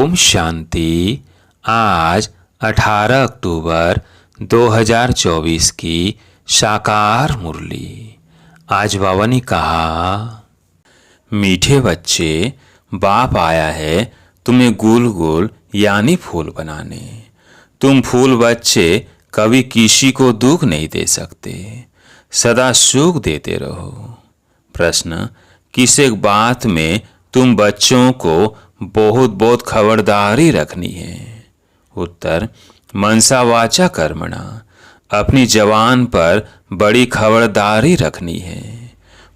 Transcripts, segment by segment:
ओम शांति। आज 18 अक्टूबर 2024 की साकार मुरली। आज बाबा ने कहा, मीठे बच्चे, बाप आया है तुम्हें गुल गुल यानी फूल बनाने। तुम फूल बच्चे कभी किसी को दुख नहीं दे सकते, सदा सुख देते रहो। प्रश्न, किस एक बात में तुम बच्चों को बहुत बहुत खबरदारी रखनी है? उत्तर, मनसा वाचा कर्मणा, अपनी जवान पर बड़ी खबरदारी रखनी है।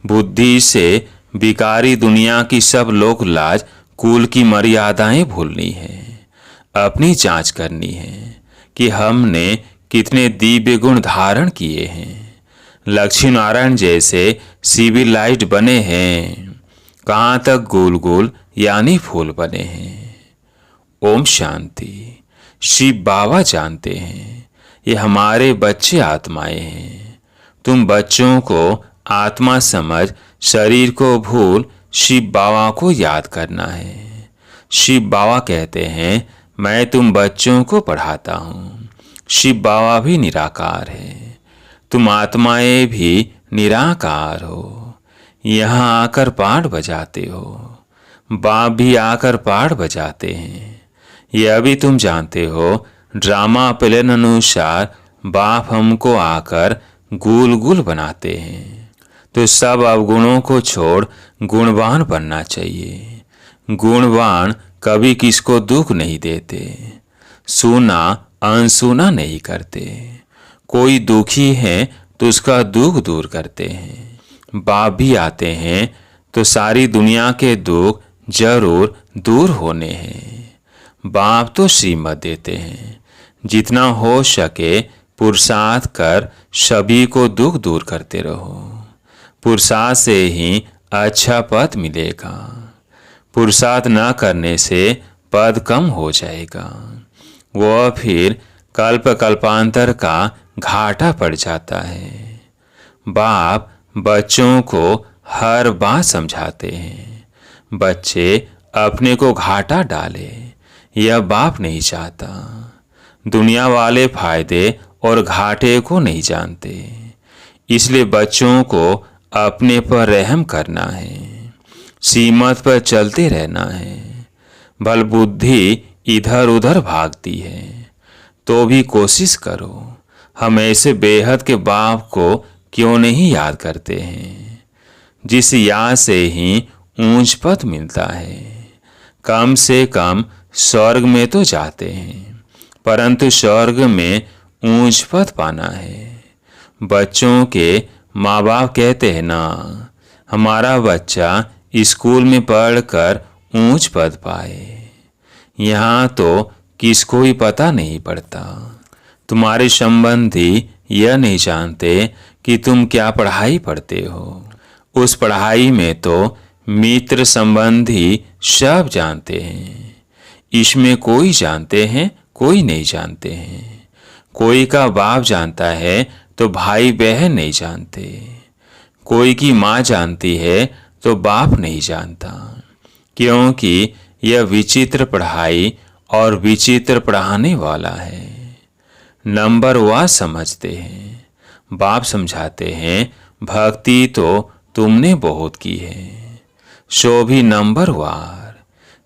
बुद्धि से विकारी दुनिया की सब लोक लाज कुल की मर्यादाएं भूलनी है। अपनी जांच करनी है कि हमने कितने दिव्य गुण धारण किए हैं। लक्ष्मी नारायण जैसे सिविल लाइट बने हैं, कहाँ तक गोल गोल यानी फूल बने हैं। ओम शांति। शिव बाबा जानते हैं ये हमारे बच्चे आत्माएं हैं। तुम बच्चों को आत्मा समझ शरीर को भूल शिव बाबा को याद करना है। शिव बाबा कहते हैं, मैं तुम बच्चों को पढ़ाता हूँ। शिव बाबा भी निराकार है, तुम आत्माएं भी निराकार हो। यहाँ आकर पाठ बजाते हो, बाप भी आकर पाठ बजाते हैं। यह भी तुम जानते हो, ड्रामा प्लान अनुसार बाप हमको आकर गुल गुल बनाते हैं। तो सब अवगुणों को छोड़ गुणवान बनना चाहिए। गुणवान कभी किसको दुख नहीं देते, सुना अनसुना नहीं करते। कोई दुखी है तो उसका दुख दूर करते हैं। बाप भी आते हैं तो सारी दुनिया के दुख जरूर दूर होने हैं। बाप तो श्रीमत देते हैं, जितना हो सके पुरुषार्थ कर सभी को दुख दूर करते रहो। पुरुषार्थ से ही अच्छा पद मिलेगा। पुरुषार्थ न करने से पद कम हो जाएगा, वह फिर कल्प कल्पांतर का घाटा पड़ जाता है। बाप बच्चों को हर बात समझाते हैं। बच्चे अपने को घाटा डाले, यह बाप नहीं चाहता। दुनिया वाले फायदे और घाटे को नहीं जानते, इसलिए बच्चों को अपने पर रहम करना है, सीमत पर चलते रहना है। भल बुद्धि इधर उधर भागती है तो भी कोशिश करो, हम ऐसे बेहद के बाप को क्यों नहीं याद करते हैं, जिस याद से ही ऊंच पद मिलता है। कम से कम स्वर्ग में तो जाते हैं, परंतु स्वर्ग में ऊंच पद पाना है। बच्चों के माँ बाप कहते हैं ना, हमारा बच्चा स्कूल में पढ़कर ऊंच पद पाए। यहाँ तो किसको ही पता नहीं पड़ता। तुम्हारे संबंधी यह नहीं जानते कि तुम क्या पढ़ाई पढ़ते हो। उस पढ़ाई में तो मित्र संबंधी सब जानते हैं। इसमें कोई जानते हैं, कोई नहीं जानते हैं। कोई का बाप जानता है तो भाई बहन नहीं जानते। कोई की माँ जानती है तो बाप नहीं जानता, क्योंकि यह विचित्र पढ़ाई और विचित्र पढ़ाने वाला है। नंबर वह समझते हैं। बाप समझाते हैं, भक्ति तो तुमने बहुत की है, सो भी नंबर वार।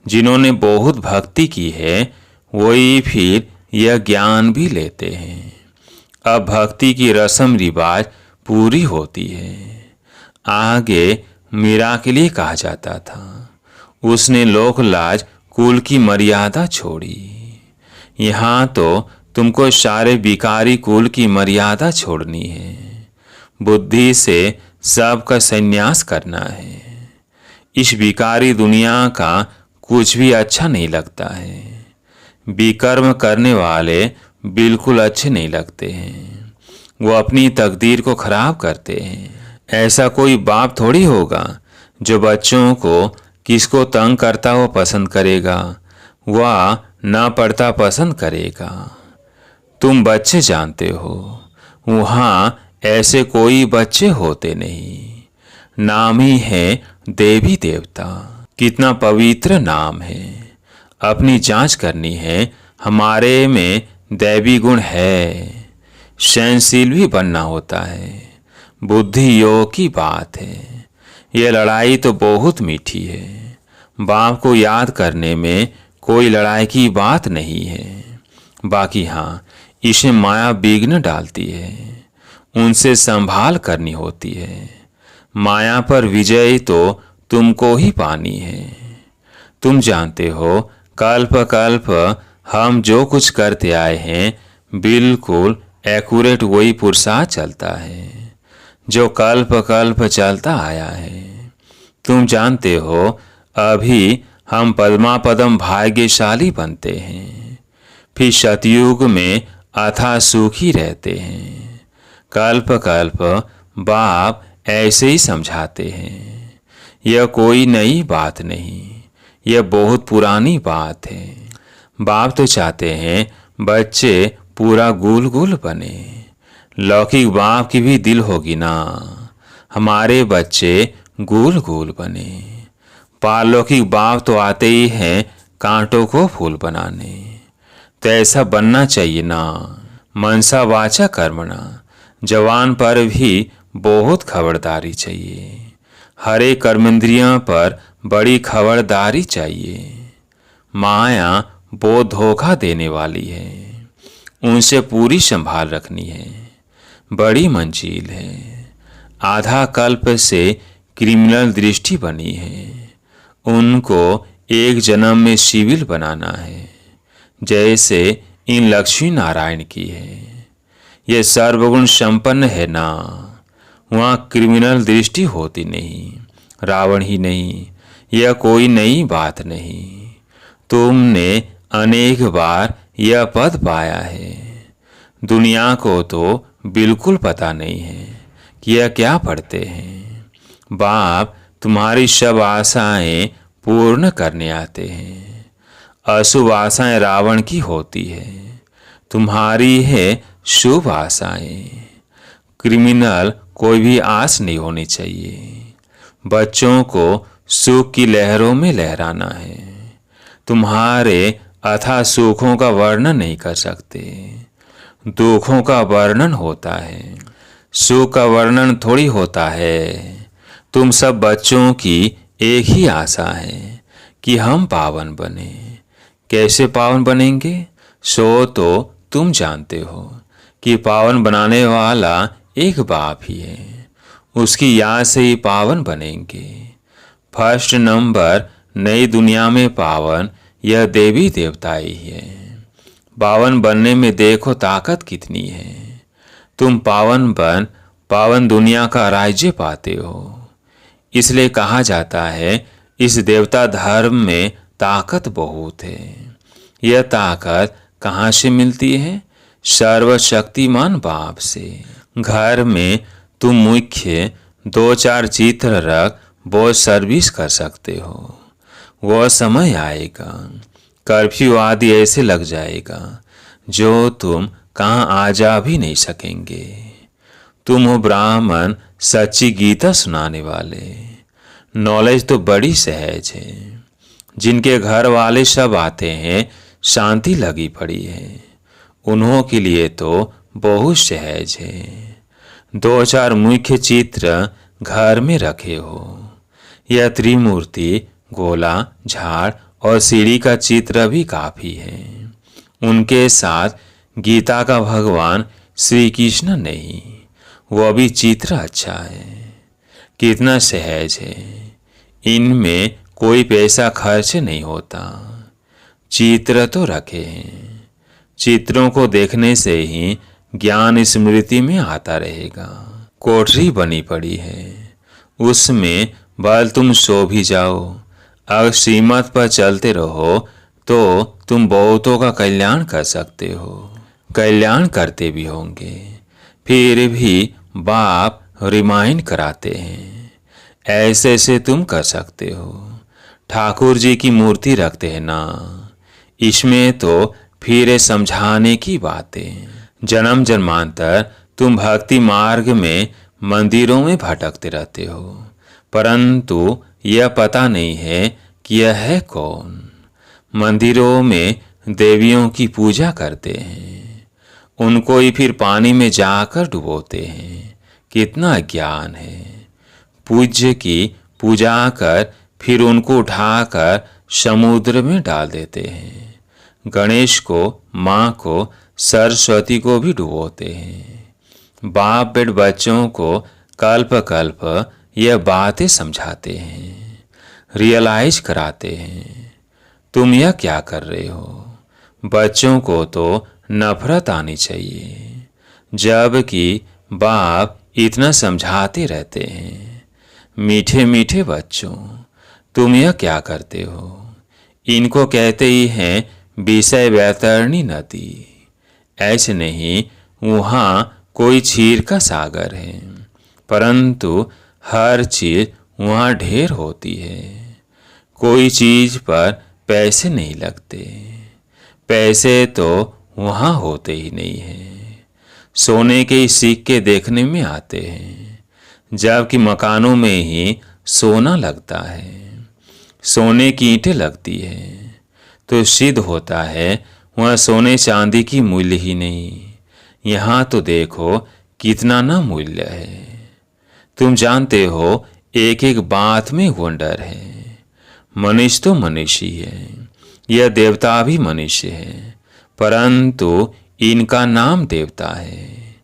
जिन्होंने बहुत भक्ति की है वही फिर यह ज्ञान भी लेते हैं। अब भक्ति की रस्म रिवाज पूरी होती है। आगे मीरा के लिए कहा जाता था, उसने लोक लाज कुल की मर्यादा छोड़ी। यहाँ तो तुमको सारे विकारी कुल की मर्यादा छोड़नी है। बुद्धि से सबका संन्यास करना है। इस विकारी दुनिया का कुछ भी अच्छा नहीं लगता है। विकर्म करने वाले बिल्कुल अच्छे नहीं लगते हैं, वो अपनी तकदीर को खराब करते हैं। ऐसा कोई बाप थोड़ी होगा जो बच्चों को किसको तंग करता हुआ पसंद करेगा, वह ना पढ़ता पसंद करेगा। तुम बच्चे जानते हो, वहाँ ऐसे कोई बच्चे होते नहीं। नाम ही है देवी देवता। कितना पवित्र नाम है। अपनी जांच करनी है, हमारे में दैवी गुण है। सहनशील भी बनना होता है, बुद्धि योग की बात है। यह लड़ाई तो बहुत मीठी है, बाप को याद करने में कोई लड़ाई की बात नहीं है। बाकी हाँ, इसे माया विघ्न डालती है, उनसे संभाल करनी होती है। माया पर विजय तो तुमको ही पानी है। तुम जानते हो, कल्प कल्प हम जो कुछ करते आए हैं बिल्कुल एक्यूरेट वही पुरुषार्थ चलता है जो कल्प कल्प चलता आया है। तुम जानते हो, अभी हम पद्मापदम भाग्यशाली बनते हैं, फिर सतयुग में अथाह सुखी रहते हैं। कल्प कल्प बाप ऐसे ही समझाते हैं। यह कोई नई बात नहीं, यह बहुत पुरानी बात है। बाप तो चाहते हैं बच्चे पूरा गुल गुल बने। लौकिक बाप की भी दिल होगी ना, हमारे बच्चे गुल गुल बने। पारलौकिक बाप तो आते ही हैं कांटों को फूल बनाने। तो ऐसा बनना चाहिए ना। मनसा वाचा कर्मणा, जवान पर भी बहुत खबरदारी चाहिए। हर एक कर्मेंद्रियों पर बड़ी खबरदारी चाहिए। माया वो धोखा देने वाली है, उनसे पूरी संभाल रखनी है। बड़ी मंजिल है, आधा कल्प से क्रिमिनल दृष्टि बनी है, उनको एक जन्म में सिविल बनाना है, जैसे इन लक्ष्मी नारायण की है। ये सर्वगुण संपन्न है ना, वहाँ क्रिमिनल दृष्टि होती नहीं। रावण ही नहीं, यह कोई नई बात नहीं। तुमने अनेक बार यह पद पाया है। दुनिया को तो बिल्कुल पता नहीं है कि यह क्या पढ़ते हैं। बाप तुम्हारी सब आशाएं पूर्ण करने आते हैं। अशुभ आशाएं रावण की होती है, तुम्हारी है शुभ आशाएं। क्रिमिनल कोई भी आस नहीं होनी चाहिए। बच्चों को सुख की लहरों में लहराना है। तुम्हारे अथाह सुखों का वर्णन नहीं कर सकते, दुखों का वर्णन होता है। सुख का वर्णन थोड़ी होता है। तुम सब बच्चों की एक ही आशा है कि हम पावन बने। कैसे पावन बनेंगे, सो तो तुम जानते हो कि पावन बनाने वाला एक बाप ही है, उसकी याद से ही पावन बनेंगे। फर्स्ट नंबर नई दुनिया में पावन यह देवी देवता ही है। पावन बनने में देखो ताकत कितनी है। तुम पावन बन पावन दुनिया का राज्य पाते हो। इसलिए कहा जाता है इस देवता धर्म में ताकत बहुत है। यह ताकत कहाँ से मिलती है? सर्वशक्तिमान बाप से। घर में तुम मुख्य 2-4 चित्र रख बहुत सर्विस कर सकते हो। वह समय आएगा, कर्फ्यू आदि ऐसे लग जाएगा जो तुम कहाँ आ जा भी नहीं सकेंगे। तुम हो ब्राह्मण सच्ची गीता सुनाने वाले। नॉलेज तो बड़ी सहज है। जिनके घर वाले सब आते हैं शांति लगी पड़ी है, उन्हों के लिए तो बहुत सहज है। 2-4 मुख्य चित्र घर में रखे हो। यह त्रिमूर्ति, गोला, झाड़ और सीढ़ी का चित्र भी काफी है। उनके साथ गीता का भगवान श्री कृष्ण नहीं, वह भी चित्र अच्छा है। कितना सहज है, इनमें कोई पैसा खर्च नहीं होता। चित्र तो रखे हैं, चित्रों को देखने से ही ज्ञान स्मृति में आता रहेगा। कोठरी बनी पड़ी है, उसमें बल तुम सो भी जाओ। अगर श्रीमत पर चलते रहो तो तुम बहुतों का कल्याण कर सकते हो, कल्याण करते भी होंगे। फिर भी बाप रिमाइंड कराते हैं, ऐसे से तुम कर सकते हो। ठाकुर जी की मूर्ति रखते हैं ना, इसमें तो फिर समझाने की बातें। जन्म जन्मांतर तुम भक्ति मार्ग में मंदिरों में भटकते रहते हो, परंतु यह पता नहीं है कि यह है कौन। मंदिरों में देवियों की पूजा करते हैं, उनको ही फिर पानी में जाकर डुबोते हैं। कितना ज्ञान है। पूज्य की पूजा कर फिर उनको उठाकर समुद्र में डाल देते हैं। गणेश को, माँ को, सरस्वती को भी डुबोते हैं। बाप बेट बच्चों को कल्प कल्प यह बातें समझाते हैं, रियलाइज कराते हैं। तुम यह क्या कर रहे हो? बच्चों को तो नफरत आनी चाहिए, जबकि बाप इतना समझाते रहते हैं। मीठे मीठे बच्चों, तुम यह क्या करते हो? इनको कहते ही हैं विषय वैतरणी नदी। ऐसे नहीं, वहाँ कोई क्षीर का सागर है, परंतु हर चीज वहाँ ढेर होती है। कोई चीज पर पैसे नहीं लगते, पैसे तो वहाँ होते ही नहीं हैं। सोने के सिक्के देखने में आते हैं, जबकि मकानों में ही सोना लगता है। सोने की ईंटें लगती है तो सिद्ध होता है वह सोने चांदी की मूल्य ही नहीं। यहाँ तो देखो कितना ना मूल्य है। तुम जानते हो एक एक बात में वंडर है। मनुष्य तो मनुष्य ही है, यह देवता भी मनुष्य है, परंतु इनका नाम देवता है।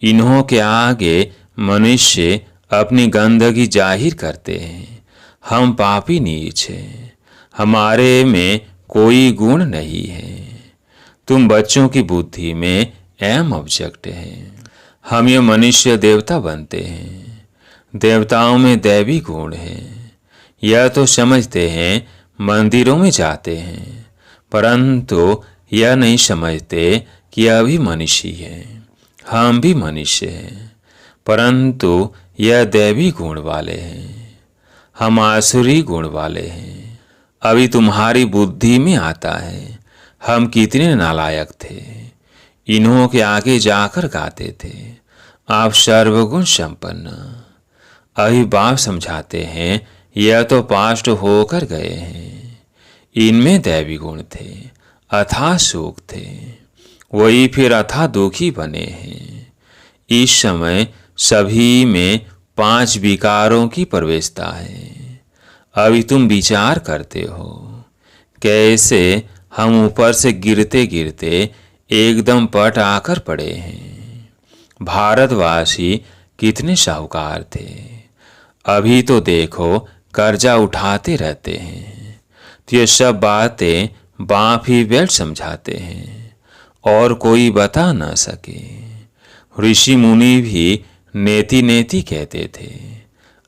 इन्हों के आगे मनुष्य अपनी गंदगी जाहिर करते हैं। हम पापी नीच हैं, हमारे में कोई गुण नहीं है। तुम बच्चों की बुद्धि में एम ऑब्जेक्ट है। हम ये मनुष्य देवता बनते हैं। देवताओं में दैवी गुण है, यह तो समझते हैं। मंदिरों में जाते हैं, परंतु यह नहीं समझते कि यह भी मनुष्य है। हम भी मनुष्य हैं, परंतु यह दैवी गुण वाले हैं, हम आसुरी गुण वाले हैं। अभी तुम्हारी बुद्धि में आता है हम कितने नालायक थे। इन्हों के आगे जाकर गाते थे आप सर्वगुण संपन्न। अभी बाप समझाते हैं यह तो पास्ट होकर गए हैं। इनमें दैवी गुण थे, अथाह सुख थे, वही फिर अथाह दुखी बने हैं। इस समय सभी में 5 विकारों की प्रवेशता है। अभी तुम विचार करते हो कैसे हम ऊपर से गिरते गिरते एकदम पट आकर पड़े हैं। भारतवासी कितने साहूकार थे, अभी तो देखो कर्जा उठाते रहते हैं। तो ये सब बातें बाप ही बैठ समझाते हैं और कोई बता ना सके। ऋषि मुनि भी नेति नेति कहते थे,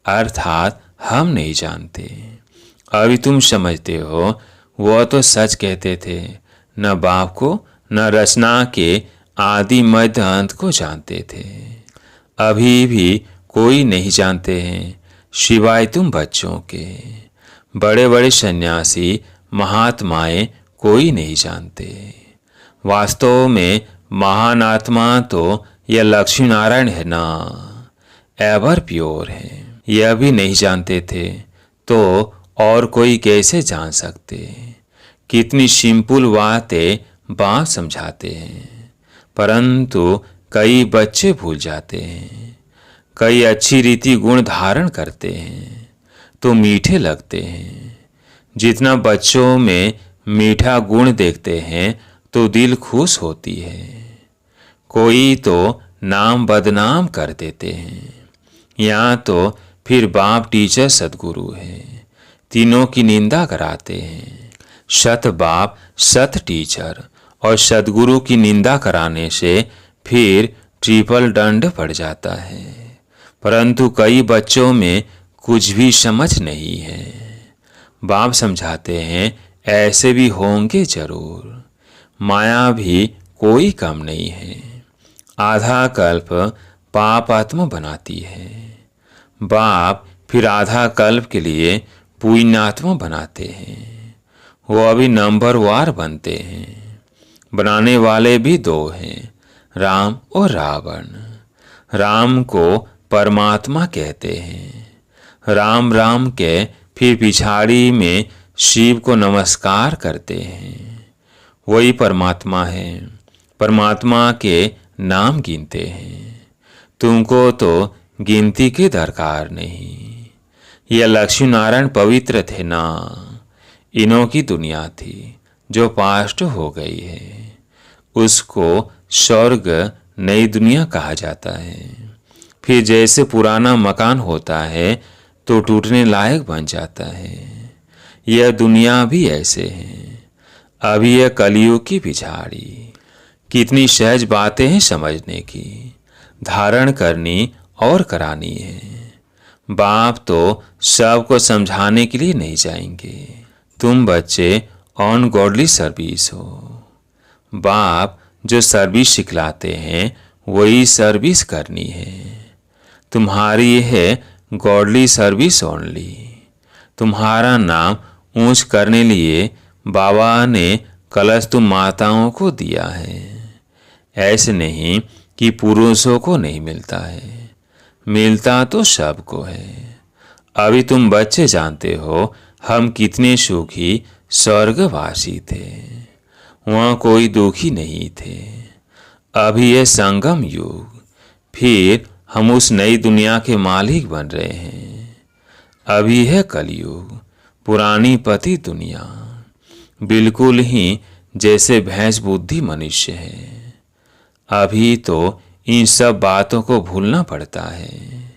अर्थात हम नहीं जानते। अभी तुम समझते हो वह तो सच कहते थे। न बाप को न रचना के आदि मध्य अंत को जानते थे। अभी भी कोई नहीं जानते हैं सिवाय तुम बच्चों के। बड़े बड़े सन्यासी महात्माएं कोई नहीं जानते। वास्तव में महान आत्मा तो यह लक्ष्मी नारायण है ना, एवर प्योर है। यह भी नहीं जानते थे तो और कोई कैसे जान सकते। कितनी सिंपल बातें बाप समझाते हैं, परंतु कई बच्चे भूल जाते हैं। कई अच्छी रीति गुण धारण करते हैं तो मीठे लगते हैं। जितना बच्चों में मीठा गुण देखते हैं तो दिल खुश होती है। कोई तो नाम बदनाम कर देते हैं, यहाँ तो फिर बाप टीचर सदगुरु है, तीनों की निंदा कराते हैं। सत बाप सत टीचर और सदगुरु की निंदा कराने से फिर ट्रिपल दंड पड़ जाता है। परंतु कई बच्चों में कुछ भी समझ नहीं है। बाप समझाते हैं ऐसे भी होंगे जरूर। माया भी कोई कम नहीं है। आधा कल्प पाप आत्मा बनाती है, बाप फिर आधा कल्प के लिए पुण्यात्मा बनाते हैं। वो अभी नंबरवार बनते हैं। बनाने वाले भी 2 हैं, राम और रावण। राम को परमात्मा कहते हैं। राम राम के फिर पिछाड़ी में शिव को नमस्कार करते हैं। वही परमात्मा है, परमात्मा के नाम गिनते हैं। तुमको तो गिनती की दरकार नहीं। यह लक्ष्मी नारायण पवित्र थे ना, इन्हों की दुनिया थी जो पास्ट हो गई है। उसको स्वर्ग नई दुनिया कहा जाता है। फिर जैसे पुराना मकान होता है तो टूटने लायक बन जाता है, यह दुनिया भी ऐसे है। अभी यह कलयुग की पिछाड़ी। कितनी सहज बातें हैं समझने की, धारण करनी और करानी है। बाप तो सबको समझाने के लिए नहीं जाएंगे। तुम बच्चे ऑन गॉडली सर्विस हो। बाप जो सर्विस सिखलाते हैं वही सर्विस करनी है। तुम्हारी है गॉडली सर्विस ओनली। तुम्हारा नाम ऊंच करने लिए बाबा ने कलश तुम माताओं को दिया है। ऐसे नहीं कि पुरुषों को नहीं मिलता है, मिलता तो सबको है। अभी तुम बच्चे जानते हो हम कितने सुखी स्वर्गवासी थे, वहाँ कोई दुखी नहीं थे। अभी यह संगम युग, फिर हम उस नई दुनिया के मालिक बन रहे हैं। अभी है कलयुग, पुरानी पति दुनिया, बिल्कुल ही जैसे भैंस बुद्धि मनुष्य है। अभी तो इन सब बातों को भूलना पड़ता है।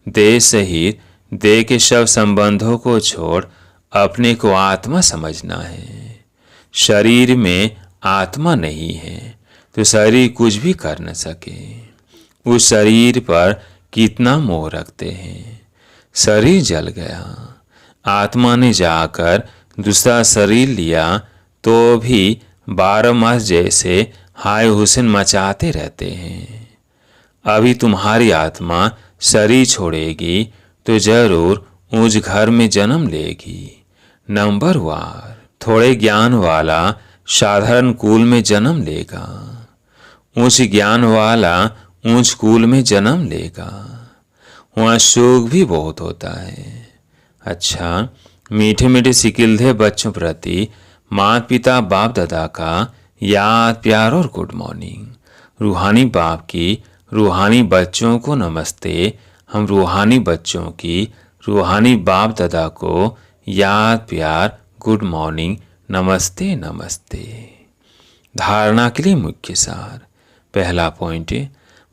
देह सहित देह के सब संबंधों को छोड़ अपने को आत्मा समझना है। शरीर में आत्मा नहीं है तो शरीर कुछ भी कर न सके। उस शरीर पर कितना मोह रखते हैं। शरीर जल गया, आत्मा ने जाकर दूसरा शरीर लिया तो भी 12 मास जैसे हाय हुसैन मचाते रहते हैं। अभी तुम्हारी आत्मा शरीर छोड़ेगी तो जरूर उस घर में जन्म लेगी। नंबर वार थोड़े ज्ञान वाला साधारण कुल में जन्म लेगा, उच्च ज्ञान वाला ऊंच कुल में जन्म लेगा। वहाँ सुख भी बहुत होता है। अच्छा, मीठे मीठे सिकिलधे बच्चों प्रति माता पिता बाप दादा का याद प्यार और गुड मॉर्निंग। रूहानी बाप की रूहानी बच्चों को नमस्ते। हम रूहानी बच्चों की रूहानी बाप दादा को याद प्यार गुड मॉर्निंग नमस्ते नमस्ते। धारणा के लिए मुख्य सार। पहला पॉइंट,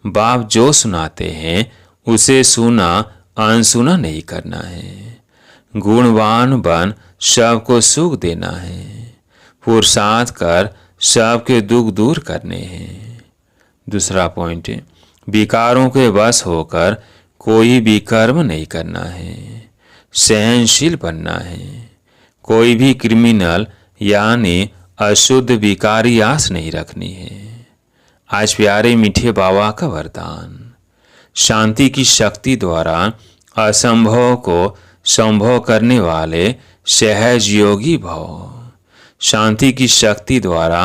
बाप जो सुनाते हैं उसे सुना अनसुना नहीं करना है। गुणवान बन सबको सुख देना है। पुरुषार्थ कर सबके दुख दूर करने हैं। दूसरा पॉइंट, विकारों के वश होकर कोई भी कर्म नहीं करना है। सहनशील बनना है। कोई भी क्रिमिनल यानी अशुद्ध विकारी आस नहीं रखनी है। आज प्यारे मीठे बाबा का वरदान, शांति की शक्ति द्वारा असंभव को संभव करने वाले सहज योगी भव। शांति की शक्ति द्वारा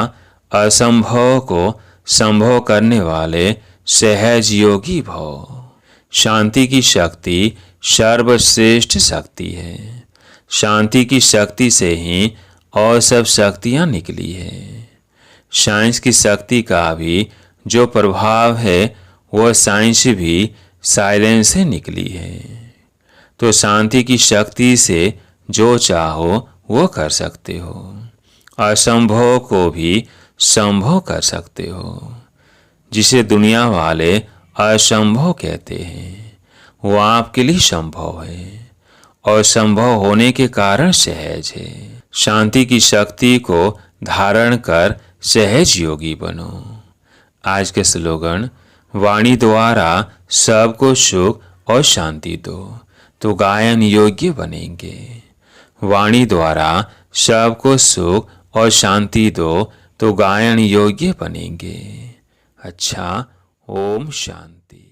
असंभव को संभव करने वाले सहज योगी भव। शांति की शक्ति सर्वश्रेष्ठ शक्ति है। शांति की शक्ति से ही और सब शक्तियाँ निकली है। साइंस की शक्ति का भी जो प्रभाव है वह साइंस भी साइलेंस से निकली है। तो शांति की शक्ति से जो चाहो वो कर सकते हो। असंभव को भी संभव कर सकते हो। जिसे दुनिया वाले असंभव कहते हैं वो आपके लिए संभव है और संभव होने के कारण सहज है। शांति की शक्ति को धारण कर सहज योगी बनो। आज के स्लोगन, वाणी द्वारा सबको सुख और शांति दो तो गायन योग्य बनेंगे। वाणी द्वारा सबको सुख और शांति दो तो गायन योग्य बनेंगे। अच्छा, ओम शांति।